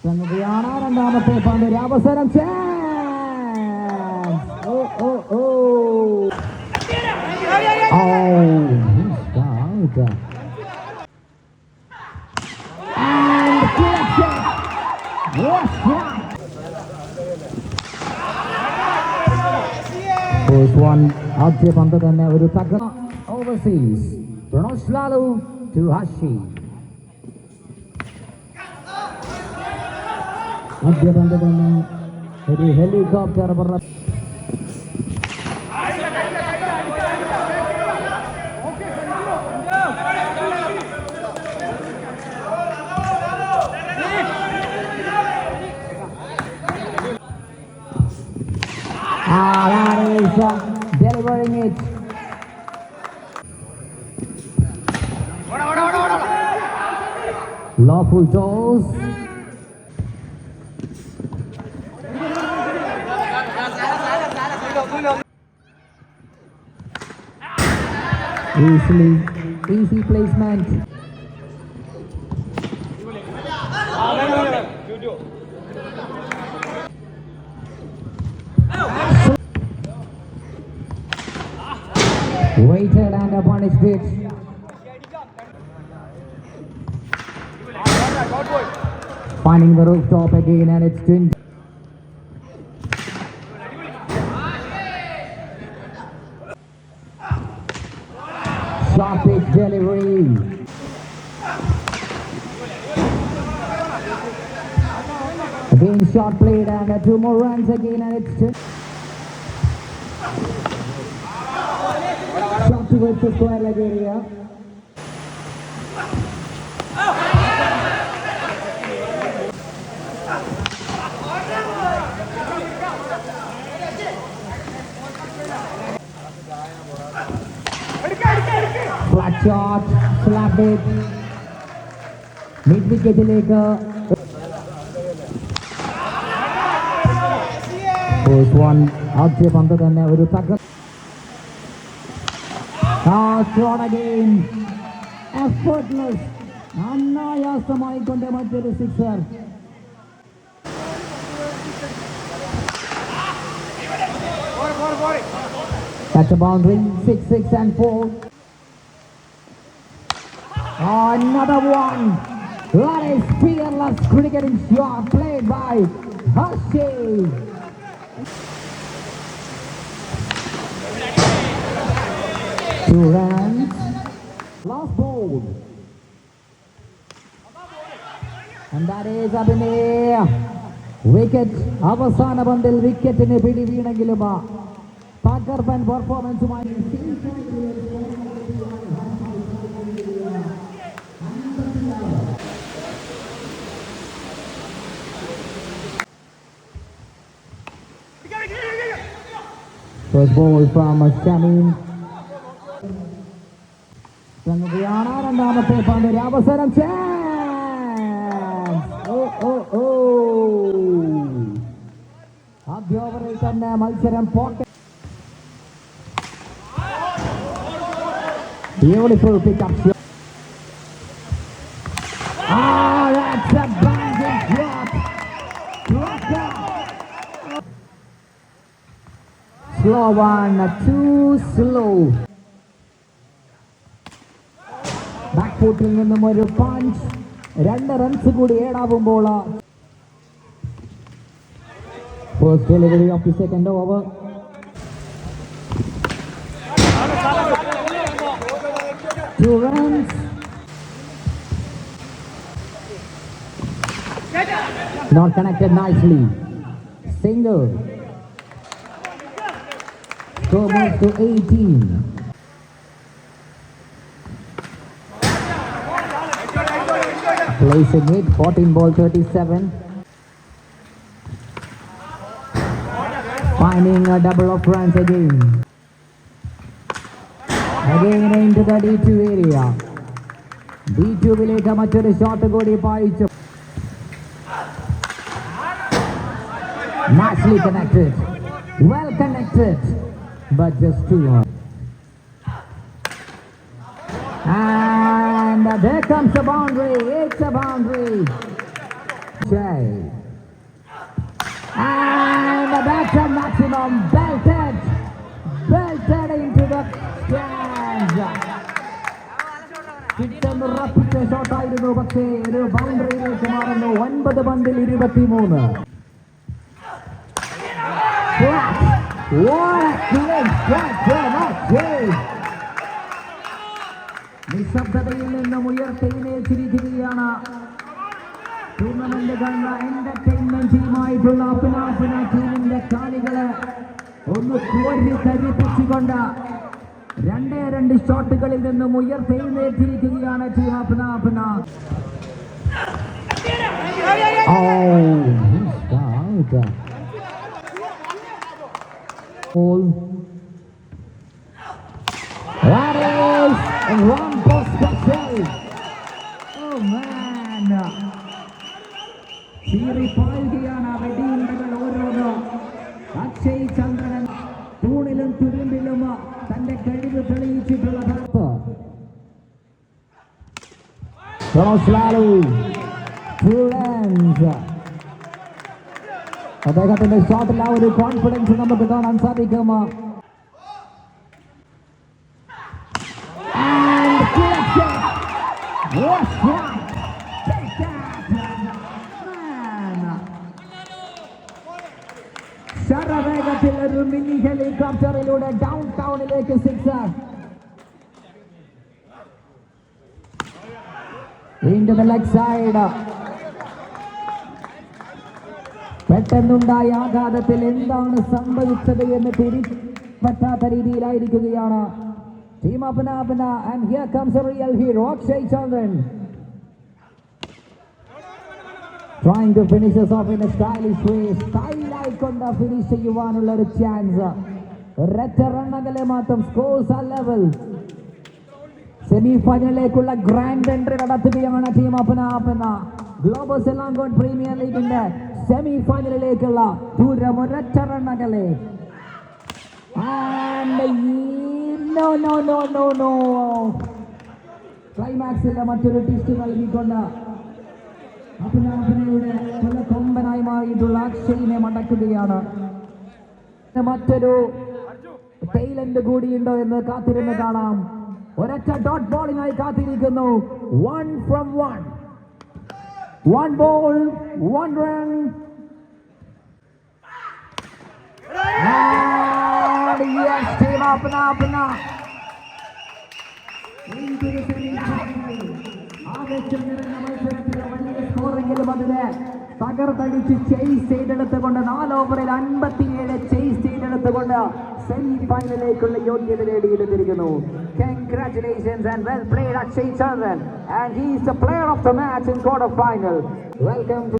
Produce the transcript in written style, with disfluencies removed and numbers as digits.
സംഗതിയാണ് രണ്ടാമത്തെ പന്ത് ഒരു അവസരം. ഓ ഓ ഓ ആദ്യ പന്ത് തന്നെ ഒരു തകർന്ന ഓവർസീസ്. പ്രണോഷ് ലാലു ടു ഹഷി. ആദ്യ പന്ത് തന്നെ ഒരു helicopter that is delivering it. Lawful toss. Easy placement. Waited and upon his pitch. Finding the rooftop again and it's 20. Short pitch delivery. Again shot played and 2 more runs again and it's 20. Shot towards the square leg area. Flat shot, slap it. Mid wicket first one ആദ്യ പന്ത് തന്നെ ഒരു തകർ. Thrown again. Effortless. അനായാസമായി കൊണ്ട് മറ്റൊരു sixer. That's a boundary. 6 and 4. Another one. That is fearless cricketing shot played by Hashi. 2 runs. Last ball. And that is Abhinay. Wicket. അവസാന പന്തിൽ വിക്കറ്റിന് പിടി വീണെങ്കിലും തകർപ്പൻ പെർഫോമൻസുമായി first ball from Shamin. സംഗതിയാണ് രണ്ടാമത്തെ പന്ത് ഒരു അവസരം. ആദ്യ ഓവറിൽ തന്നെ മത്സരം പോട്ടെ. Beautiful pickup shot. That's a banging shot. Slow one, too slow. Back ഫുട്ടിൽ നിന്നും ഒരു പഞ്ച്. 2 റൺസ് കൂടി ഏടാവുമ്പോൾ first delivery of the second over. Two runs. Not connected nicely. Single. Score moves to 18. Placing it 14 ball 37. Finding a double of runs again. Again into the D2 area. D2 വിലേക്ക് മറ്റൊരു shot കൂടി പായിച്ചു. Nicely connected. Well connected. But just too long. And there comes a boundary. It's a boundary. Akshay. And that's a maximum belted into the stands. കിട്ടുന്ന ഉറപ്പിച്ച ഷോട്ടായിരുന്നു, പക്ഷേ ഒരു ബൗണ്ടറിയിലേക്ക് മാറുന്നു. 9 പന്തിൽ 23. നിശബ്ദതയിൽ നിന്നും ഉയർത്തെഴുന്നേറ്റിരിക്കുകയാണ് ടൂർണമെന്റ് കണ്ട എന്റർടൈൻമെന്റ് ടീമായിട്ടുള്ള അപ്പന ടീമിന്റെ കാണികളെ ഒന്ന് കോരി തരിപ്പിച്ചുകൊണ്ട് 2 ഷോട്ടുകളിൽ നിന്നും ഉയർത്തെഴുന്നേറ്റിരിക്കുകയാണ് team Appana. That is one for special. Oh man. ചീറിപ്പായുകയാണ് വെടിയുണ്ടകൾ ഓരോന്നും. അക്ഷയ് ചന്ദ്രൻ തൂണിലും തുരുമ്പിലും തന്റെ കഴിവ് തെളിയിച്ചിട്ടുള്ള അദ്ദേഹത്തിന്റെ ഷോട്ടിൽ ആ ഒരു കോൺഫിഡൻസ് നമുക്ക് കാണാൻ സാധിക്കും. ശരവേഗത്തിൽ ഒരു മിനി ഹെലികോപ്റ്ററിലൂടെ ഡൗൺ ടൗണിലേക്ക് 6 into the leg side. പെട്ടെന്നുണ്ടായ ആഘാതത്തിൽ എന്താണ് സംഭവിച്ചത് എന്ന് തിരിപ്പറ്റാത്ത രീതിയിലായിരിക്കുകയാണ് team Appana. And here comes a real hero Akshay Chandran trying to finish us off in a stylish way. സ്റ്റൈലായിക്കൊണ്ട് ഫിനിഷ് ചെയ്യുവാനുള്ള ഒരു ചാൻസ്. ഒരൊറ്റ റണ്ണകലെ മാത്രം സ്കോർസ് ആ ലെവൽ. സെമി ഫൈനലിലേക്കുള്ള ഗ്രാൻഡ് എൻട്രി നടത്തുകയാണ് team Appana. Global Selangor premier ലീഗിന്റെ സെമി ഫൈനലിലേക്കുള്ള ദൂരം ഒരൊറ്റ റണ്ണകലെ. ക്ലൈമാക്സിലെ മറ്റൊരു ടിസ്റ്റ് നൽകിക്കൊണ്ട് അപ്പനയുടെ പല കൊമ്പനായി മാറിയിട്ടുള്ള അക്ഷയിനെ മടക്കുകയാണ്. മറ്റൊരു ടൈലന്റ് കൂടിയുണ്ടോ എന്ന് കാത്തിരുന്ന് കാണാം. ഒരൊറ്റ ഡോട്ട് ബോളിനായി കാത്തിരിക്കുന്നു. 1 from 1. 1 ball, 1 run. And yes, team Apna. സ്കോറെങ്കിലും അതിനെ തകർത്തടിച്ച് ചേസ് ചെയ്തെടുത്തുകൊണ്ട് 4 ഓവറിൽ 57 ചേസ് ചെയ്തെടുത്തുകൊണ്ട് സെമി ഫൈനലിലേക്കുള്ള യോഗ്യത നേടിയെടുത്തിരിക്കുന്നു. Congratulations and well played Akshay Chandran, and he is the player of the match in quarter final. Welcome to